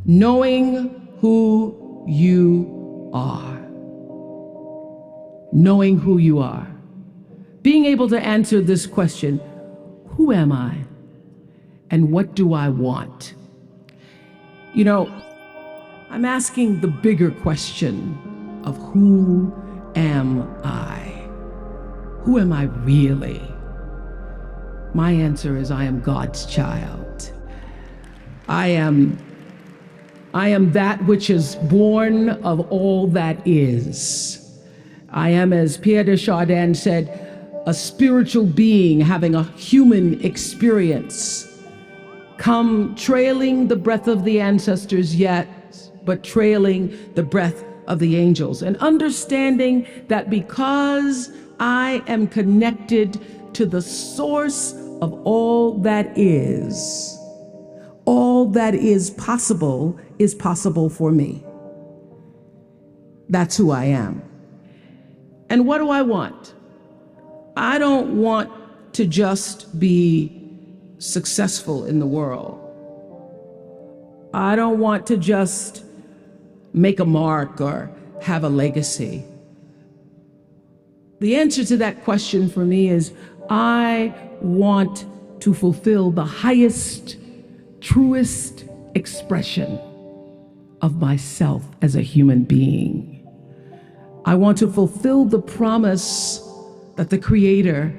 Knowing who you are. Knowing who you are. Being able to answer this question, who am I? And what do I want? You know, I'm asking the bigger question of who am I? Who am I really? My answer is I am God's child. I am that which is born of all that is. I am, as Pierre de Chardin said, a spiritual being having a human experience. Come trailing the breath of the ancestors yet, but trailing the breath of the angels. And understanding that because I am connected to the source of all that is possible for me. That's who I am. And what do I want? I don't want to just be successful in the world. I don't want to just make a mark or have a legacy. The answer to that question for me is I want to fulfill the highest, truest expression of myself as a human being. I want to fulfill the promise that the Creator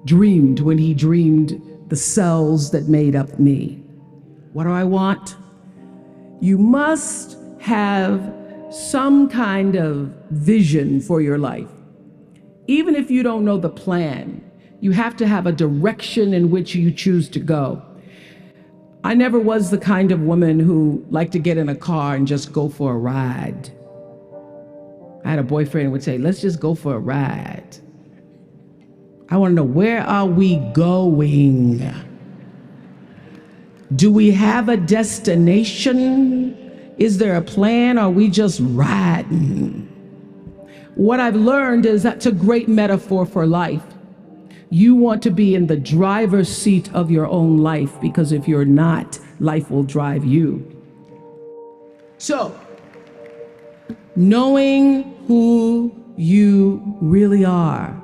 dreamed when He dreamed the cells that made up me. What do I want? You must have some kind of vision for your life. Even if you don't know the plan, you have to have a direction in which you choose to go. I never was the kind of woman who liked to get in a car and just go for a ride. I had a boyfriend who would say, let's just go for a ride. I want to know, where are we going? Do we have a destination? Is there a plan? Or are we just riding? What I've learned is that's a great metaphor for life. You want to be in the driver's seat of your own life, because if you're not, life will drive you. So, knowing who you really are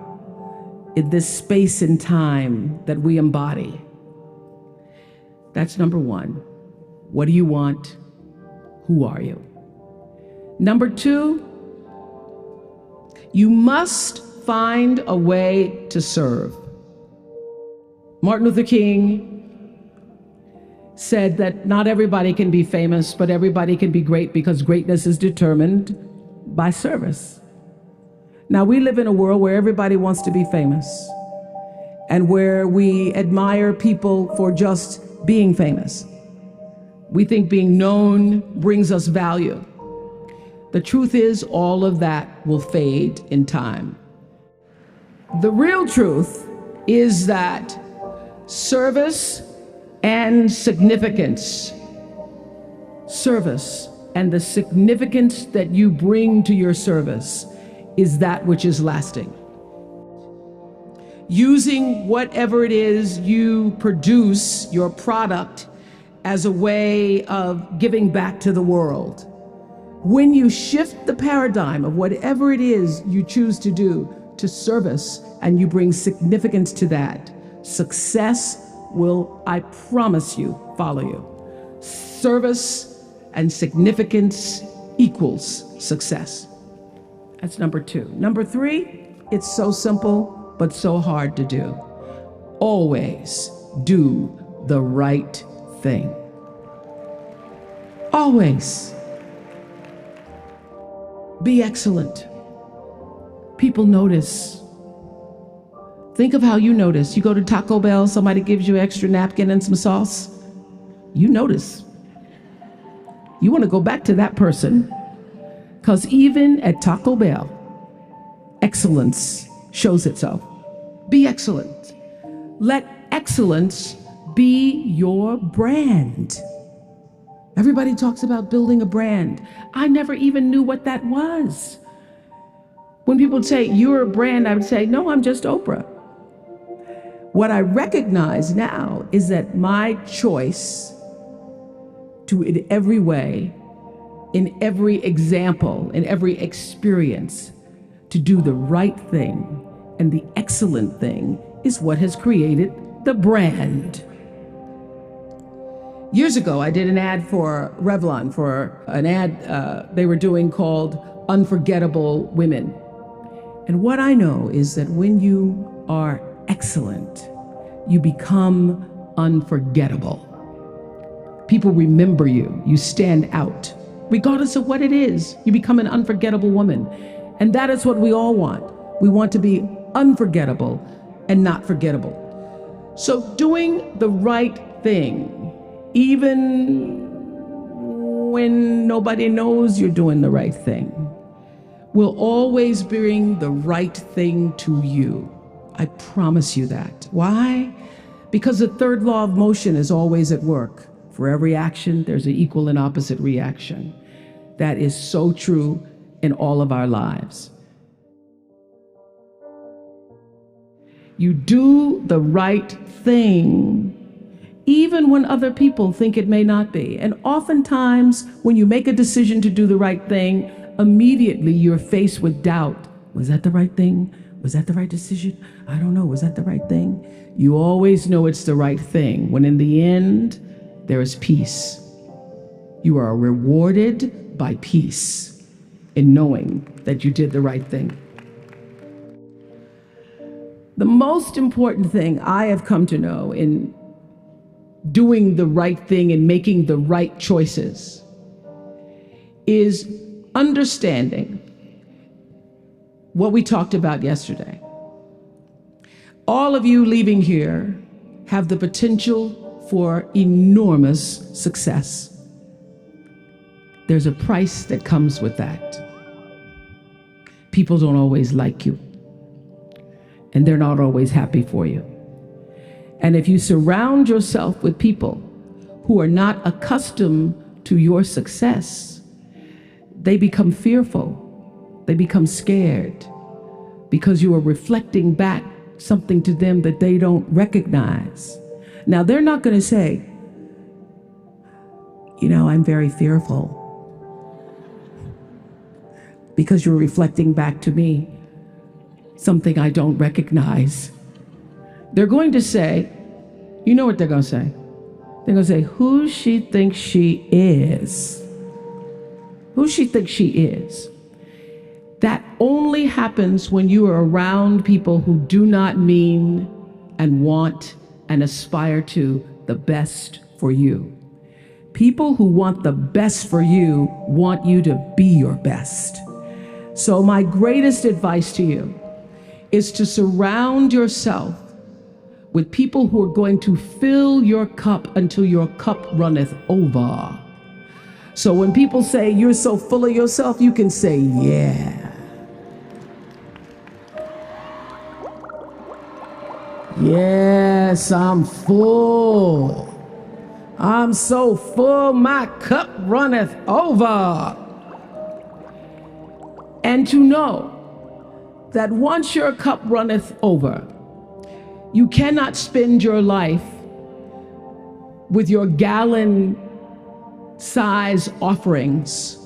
in this space and time that we embody. That's number one. What do you want? Who are you? Number two, you must find a way to serve. Martin Luther King said that not everybody can be famous, but everybody can be great, because greatness is determined by service. Now, we live in a world where everybody wants to be famous and where we admire people for just being famous. We think being known brings us value. The truth is, all of that will fade in time. The real truth is that service and significance, service and the significance that you bring to your service is that which is lasting. Using whatever it is you produce, your product, as a way of giving back to the world. When you shift the paradigm of whatever it is you choose to do to service, and you bring significance to that, success will, I promise you, follow you. Service and significance equals success. That's number two. Number three, it's so simple, but so hard to do. Always do the right thing. Always. Be excellent. People notice. Think of how you notice. You go to Taco Bell, somebody gives you an extra napkin and some sauce. You notice. You want to go back to that person. Because even at Taco Bell, excellence shows itself. Be excellent. Let excellence be your brand. Everybody talks about building a brand. I never even knew what that was. When people would say, you're a brand, I would say, no, I'm just Oprah. What I recognize now is that my choice to, in every way, in every example, in every experience, to do the right thing. And the excellent thing is what has created the brand. Years ago, I did an ad for Revlon, for an ad they were doing called Unforgettable Women. And what I know is that when you are excellent, you become unforgettable. People remember you. You stand out. Regardless of what it is, you become an unforgettable woman. And that is what we all want. We want to be unforgettable and not forgettable. So doing the right thing, even when nobody knows you're doing the right thing, will always bring the right thing to you. I promise you that. Why? Because the third law of motion is always at work. For every action, there's an equal and opposite reaction. That is so true in all of our lives. You do the right thing, even when other people think it may not be. And oftentimes, when you make a decision to do the right thing, immediately you're faced with doubt. Was that the right thing? Was that the right decision? I don't know. Was that the right thing? You always know it's the right thing, when in the end, there is peace. You are rewarded by peace in knowing that you did the right thing. The most important thing I have come to know in doing the right thing and making the right choices is understanding what we talked about yesterday. All of you leaving here have the potential for enormous success. There's a price that comes with that. People don't always like you, and they're not always happy for you. And if you surround yourself with people who are not accustomed to your success, they become fearful. They become scared because you are reflecting back something to them that they don't recognize. Now, they're not going to say, I'm very fearful, because you're reflecting back to me something I don't recognize. They're going to say, you know what they're going to say? They're going to say, who she thinks she is. Who she thinks she is. That only happens when you are around people who do not mean and want and aspire to the best for you. People who want the best for you want you to be your best. So my greatest advice to you is to surround yourself with people who are going to fill your cup until your cup runneth over. So when people say you're so full of yourself, you can say, yeah. Yes, I'm full. I'm so full, my cup runneth over. And to know that once your cup runneth over, you cannot spend your life with your gallon-size offerings,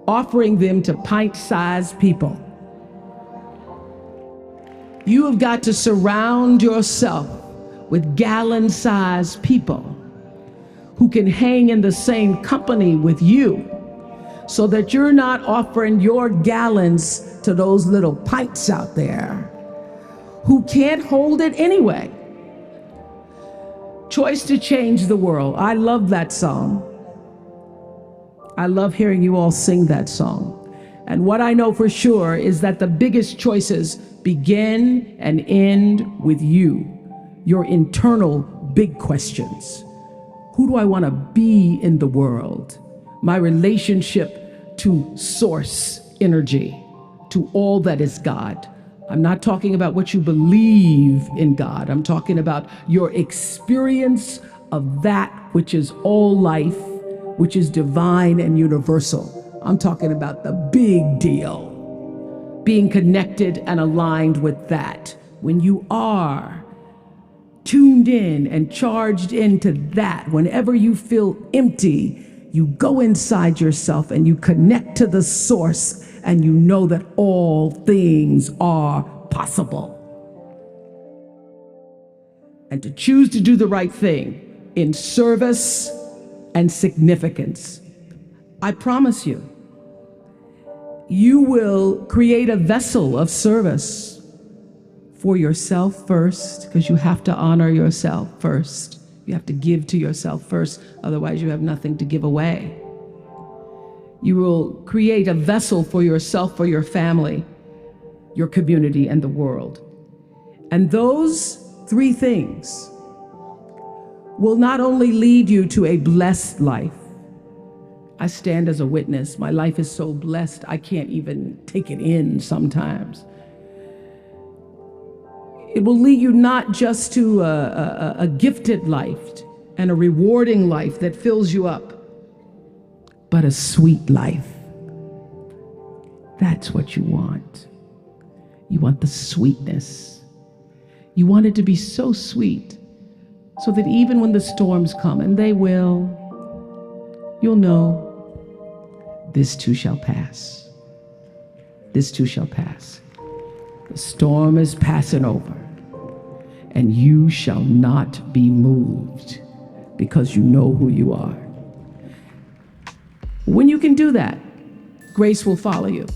offering them to pint-sized people. You have got to surround yourself with gallon-sized people who can hang in the same company with you, so that you're not offering your gallons to those little pints out there who can't hold it anyway. Choice to Change the World. I love that song. I love hearing you all sing that song. And what I know for sure is that the biggest choices begin and end with you, your internal big questions. Who do I want to be in the world? My relationship to source energy, to all that is God. I'm not talking about what you believe in God. I'm talking about your experience of that which is all life, which is divine and universal. I'm talking about the big deal. Being connected and aligned with that. When you are tuned in and charged into that, whenever you feel empty, you go inside yourself and you connect to the source, and you know that all things are possible. And to choose to do the right thing in service and significance, I promise you, you will create a vessel of service for yourself first, because you have to honor yourself first. You have to give to yourself first, otherwise you have nothing to give away. You will create a vessel for yourself, for your family, your community, and the world. And those three things will not only lead you to a blessed life. I stand as a witness. My life is so blessed, I can't even take it in sometimes. It will lead you not just to a gifted life and a rewarding life that fills you up, but a sweet life. That's what you want. You want the sweetness. You want it to be so sweet, so that even when the storms come, and they will, you'll know, this too shall pass. This too shall pass. The storm is passing over, and you shall not be moved, because you know who you are. When you can do that, grace will follow you.